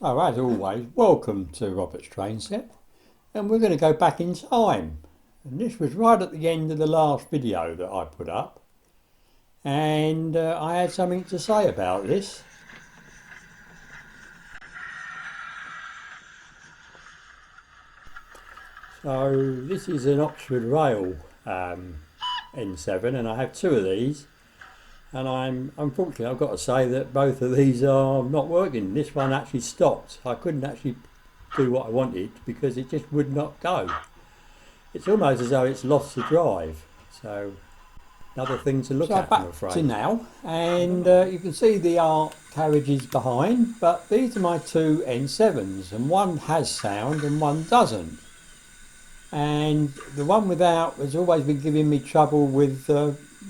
So as always, welcome to Robert's Train Set, and we're going to go back in time. And this was right at the end of the last video that I put up, and I had something to say about this. So this is an Oxford Rail N7, and I have two of these. And unfortunately, I've got to say that both of these are not working. This one actually stopped. I couldn't actually do what I wanted because it just would not go. It's almost as though it's lost the drive. So another thing to look at, I'm afraid. So back to now, and you can see the art carriages behind, but these are my two N7's, and one has sound and one doesn't. And the one without has always been giving me trouble with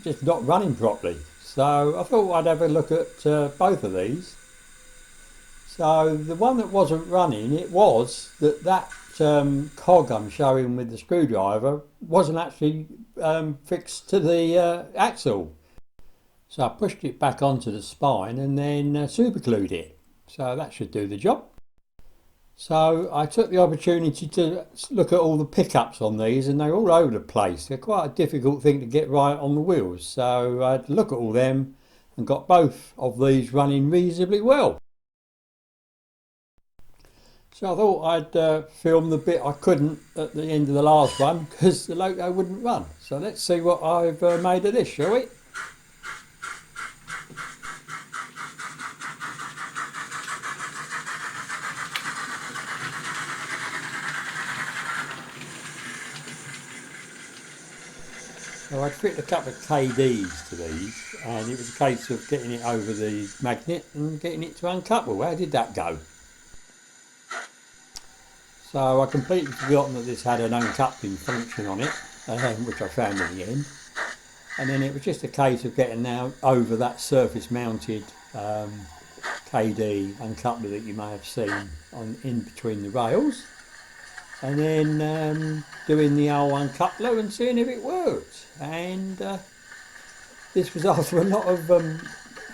just not running properly. So I thought I'd have a look at both of these. So the one that wasn't running, it was that cog I'm showing with the screwdriver wasn't actually fixed to the axle. So I pushed it back onto the spine and then super glued it. So that should do the job. So I took the opportunity to look at all the pickups on these, and they're all over the place. They're quite a difficult thing to get right on the wheels. So I had to look at all them and got both of these running reasonably well. So I thought I'd film the bit I couldn't at the end of the last one because the loco wouldn't run. So let's see what I've made of this, shall we? So I'd fit a couple of KDs to these, and it was a case of getting it over the magnet and getting it to uncouple. How did that go? So I completely forgotten that this had an uncoupling function on it, which I found in the end. And then it was just a case of getting now over that surface mounted KD uncoupler that you may have seen in between the rails. And then doing the old uncoupler and seeing if it worked. And this was after a lot of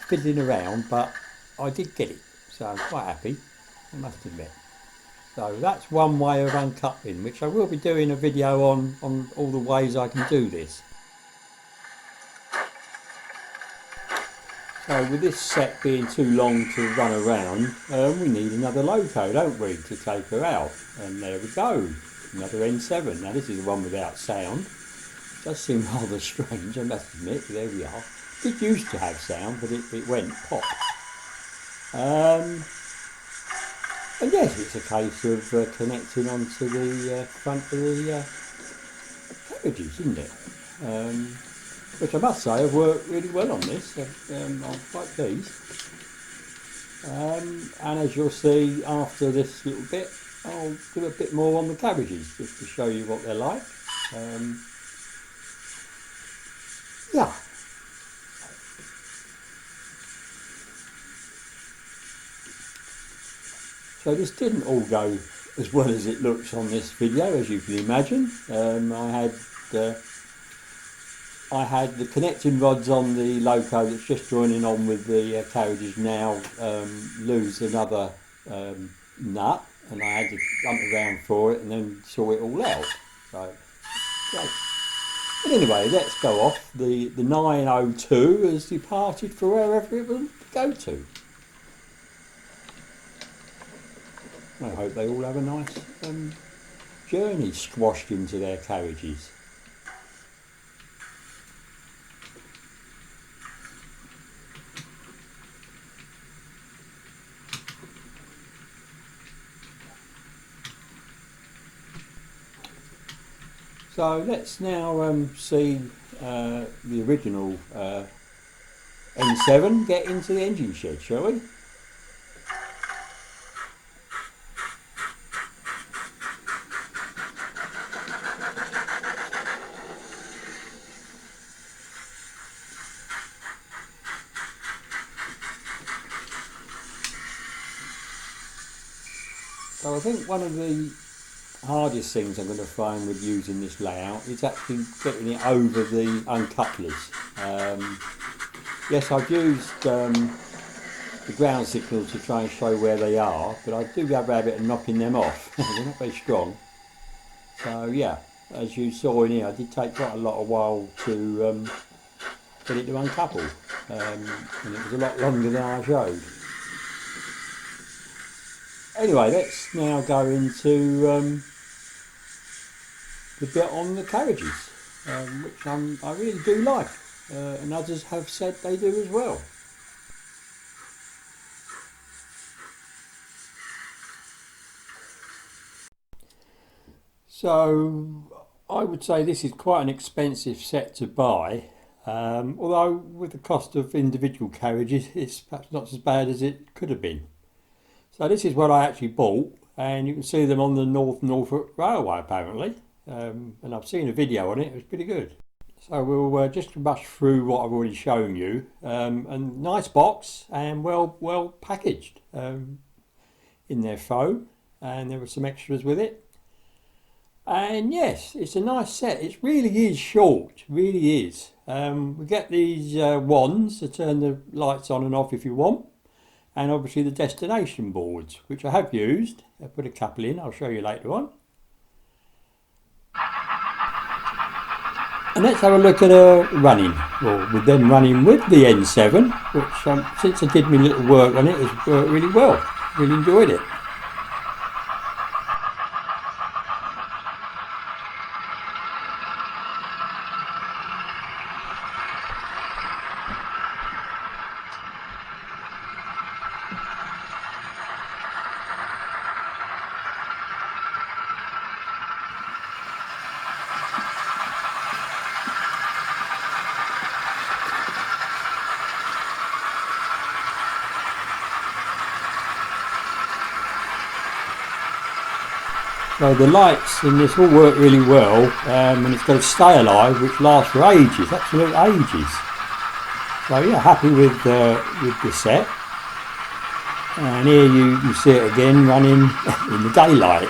fiddling around, but I did get it, so I'm quite happy, I must admit. So that's one way of uncoupling, which I will be doing a video on all the ways I can do this. So with this set being too long to run around, we need another loco, don't we, to take her out. And there we go, another N7. Now this is the one without sound. It does seem rather strange, I must admit, but there we are. It used to have sound, but it went pop. And yes, it's a case of connecting onto the front of the carriages, isn't it? Which I must say have worked really well on this. I'm quite pleased. And as you'll see after this little bit, I'll do a bit more on the cabbages just to show you what they're like. Yeah. So this didn't all go as well as it looks on this video, as you can imagine. I had the connecting rods on the loco that's just joining on with the carriages now lose another nut, and I had to jump around for it and then sort it all out. So, great. But anyway, let's go off. The 902 has departed for wherever it will go to. I hope they all have a nice journey squashed into their carriages. So let's now see the original N7 get into the engine shed, shall we? So I think one of the hardest things I'm going to find with using this layout is actually getting it over the uncouplers. Yes, I've used the ground signal to try and show where they are, but I do have a habit of knocking them off. They're not very strong. So yeah, as you saw in here, it did take quite a lot of while to get it to uncouple, and it was a lot longer than I showed. Anyway, let's now go into the bit on the carriages, which I really do like, and others have said they do as well. So I would say this is quite an expensive set to buy, although with the cost of individual carriages it's perhaps not as bad as it could have been. So this is what I actually bought, and you can see them on the Norfolk Railway apparently, and I've seen a video on it. It was pretty good. So we'll just rush through what I've already shown you. A nice box and well packaged in their foam, and there were some extras with it. And yes, it's a nice set. It really is short, really is. We get these wands to turn the lights on and off if you want, and obviously the destination boards, which I have used. I put a couple in, I'll show you later on. And let's have a look at running, or with them running with the N7, which since I did my little work on it, has worked really well. Really enjoyed it. So the lights in this all work really well, and it's got a stay alive which lasts for ages, absolute ages. So yeah, happy with the set. And here you see it again running in the daylight.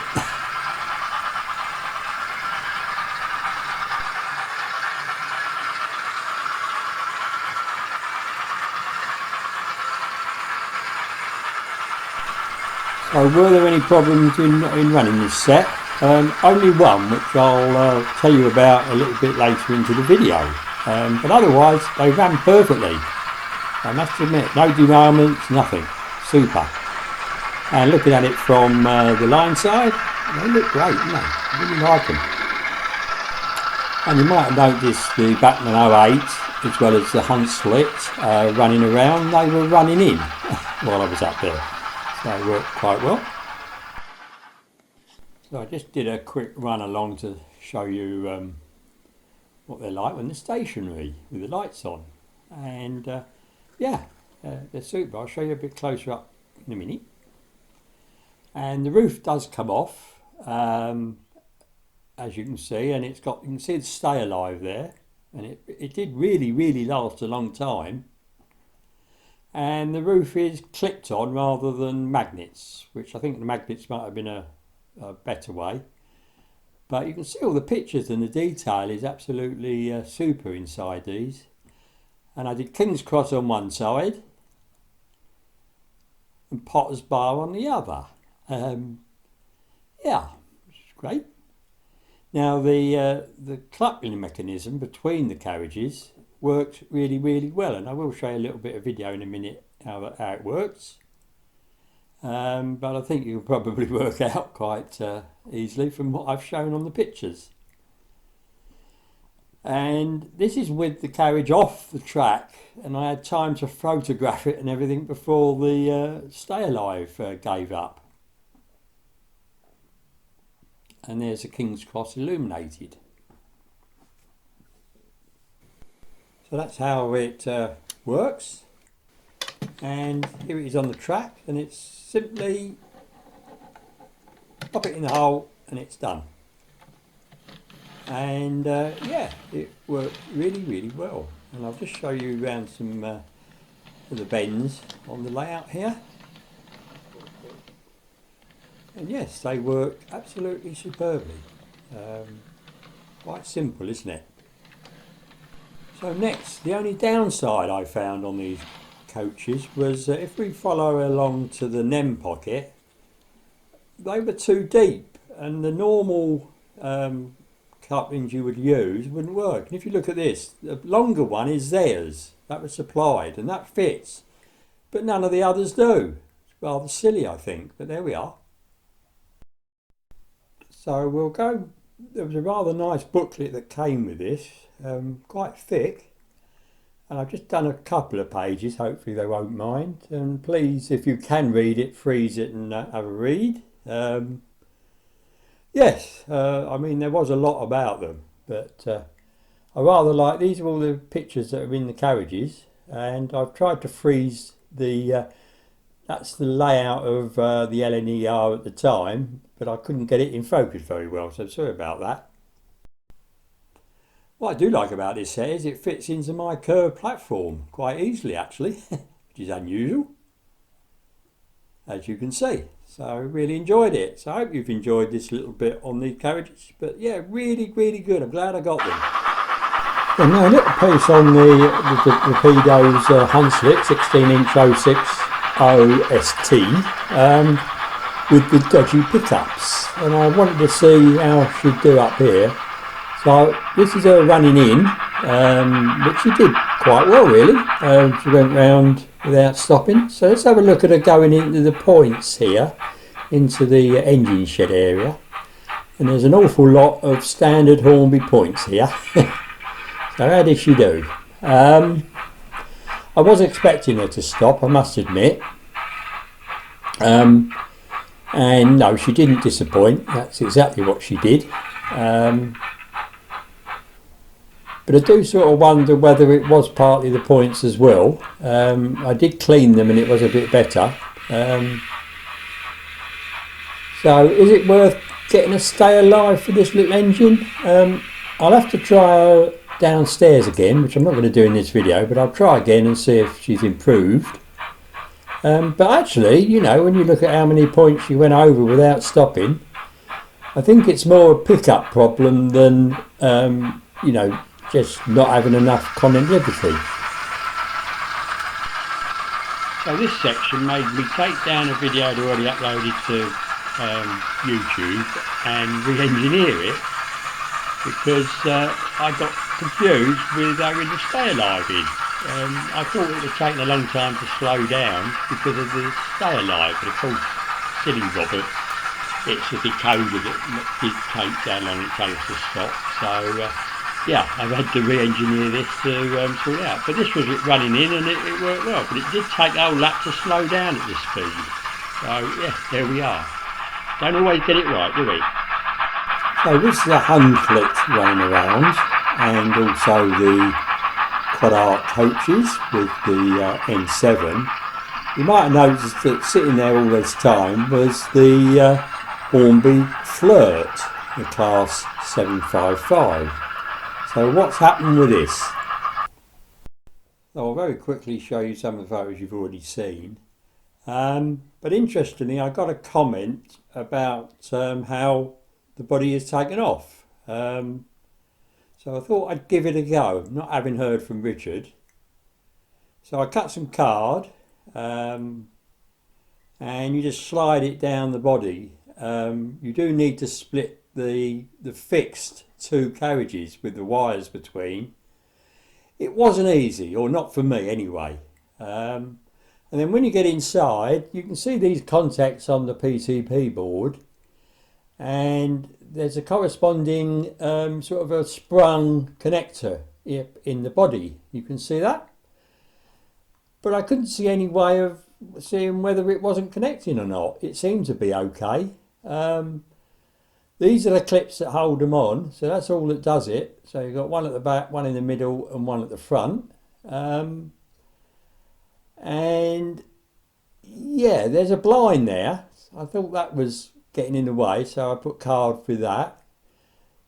So were there any problems in running this set? Only one, which I'll tell you about a little bit later into the video. But otherwise, they ran perfectly. I must admit, no derailments, nothing. Super. And looking at it from the line side, they look great, don't they? I really like them. And you might have noticed the Bachmann 08, as well as the Hunt Split, running around. They were running in while I was up there. So it worked quite well. So I just did a quick run along to show you what they're like when they're stationary with the lights on. And yeah, they're super. I'll show you a bit closer up in a minute. And the roof does come off, as you can see, and you can see the stay alive there, and it did really last a long time. And the roof is clipped on rather than magnets, which I think the magnets might have been a better way. But you can see all the pictures, and the detail is absolutely super inside these. And I did King's Cross on one side and Potter's Bar on the other. Yeah, which is great. Now the coupling mechanism between the carriages works really well, and I will show you a little bit of video in a minute how it works. But I think you'll probably work out quite easily from what I've shown on the pictures. And this is with the carriage off the track, and I had time to photograph it and everything before the stay alive gave up. And there's a King's Cross illuminated. So that's how it works. And here it is on the track, and it's simply pop it in the hole and it's done. And yeah, it worked really well. And I'll just show you around some of the bends on the layout here. And yes, they work absolutely superbly. Quite simple, isn't it? So next, the only downside I found on these coaches was that if we follow along to the NEM pocket, they were too deep, and the normal couplings you would use wouldn't work. And if you look at this, the longer one is theirs, that was supplied, and that fits, but none of the others do. It's rather silly, I think, but there we are. So we'll go. There was a rather nice booklet that came with this, quite thick, and I've just done a couple of pages. Hopefully they won't mind, and please, if you can read it, freeze it and have a read. Yes, I mean, there was a lot about them, but I rather like, these are all the pictures that are in the carriages, and I've tried to freeze the that's the layout of the LNER at the time, but I couldn't get it in focus very well, so sorry about that. What I do like about this set is it fits into my curved platform quite easily, actually, which is unusual, as you can see. So I really enjoyed it. So I hope you've enjoyed this little bit on the carriages. But yeah, really, really good. I'm glad I got them. And now a little piece on the Rapido's Hunslick 16-inch 06 OST with the dodgy pickups. And I wanted to see how she'd do up here. So this is her running in, which she did quite well really. She went round without stopping. So let's have a look at her going into the points here, into the engine shed area. And there's an awful lot of standard Hornby points here. So how did she do? I was expecting her to stop, I must admit. And no, she didn't disappoint. That's exactly what she did. But I do sort of wonder whether it was partly the points as well. I did clean them and it was a bit better. So is it worth getting a stay alive for this little engine? I'll have to try her downstairs again, which I'm not going to do in this video, but I'll try again and see if she's improved. But actually, you know, when you look at how many points she went over without stopping, I think it's more a pickup problem than, you know, just not having enough connectivity. So this section made me take down a video I'd already uploaded to YouTube and re-engineer it, because I got confused with having to stay alive in. I thought it would take a long time to slow down because of the stay alive, but of course, silly Robert, it's a decoder that did take that long it takes to stop. So yeah, I've had to re-engineer this to sort it out. But this was it running in and it worked well, but it did take a whole lap to slow down at this speed. So yeah, there we are. Don't always get it right, do we? So this is a Flirt running around, and also the Quad Arc coaches with the N7. You might have noticed that sitting there all this time was the Hornby Flirt, the Class 755. So what's happened with this? I'll very quickly show you some of the photos you've already seen. But interestingly, I got a comment about how the body is taken off. So I thought I'd give it a go, not having heard from Richard. So I cut some card and you just slide it down the body. You do need to split the fixed two carriages with the wires between. It wasn't easy, or not for me anyway. And then when you get inside, you can see these contacts on the PCB board, and there's a corresponding sort of a sprung connector in the body. You can see that, but I couldn't see any way of seeing whether it wasn't connecting or not. It seemed to be okay. These are the clips that hold them on, so that's all that does it. So you've got one at the back, one in the middle and one at the front. And yeah, there's a blind there. I thought that was getting in the way, so I put card through that.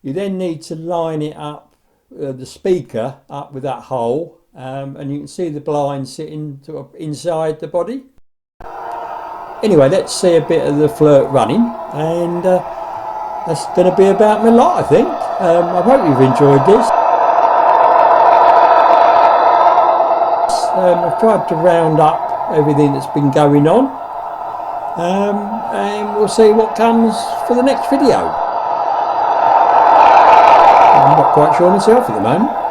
You then need to line it up, the speaker up with that hole, and you can see the blind sitting sort of inside the body. Anyway, let's see a bit of the Flirt running, and that's going to be about my lot, I think. I hope you've enjoyed this. I've tried to round up everything that's been going on, and we'll see what comes for the next video. I'm not quite sure myself at the moment.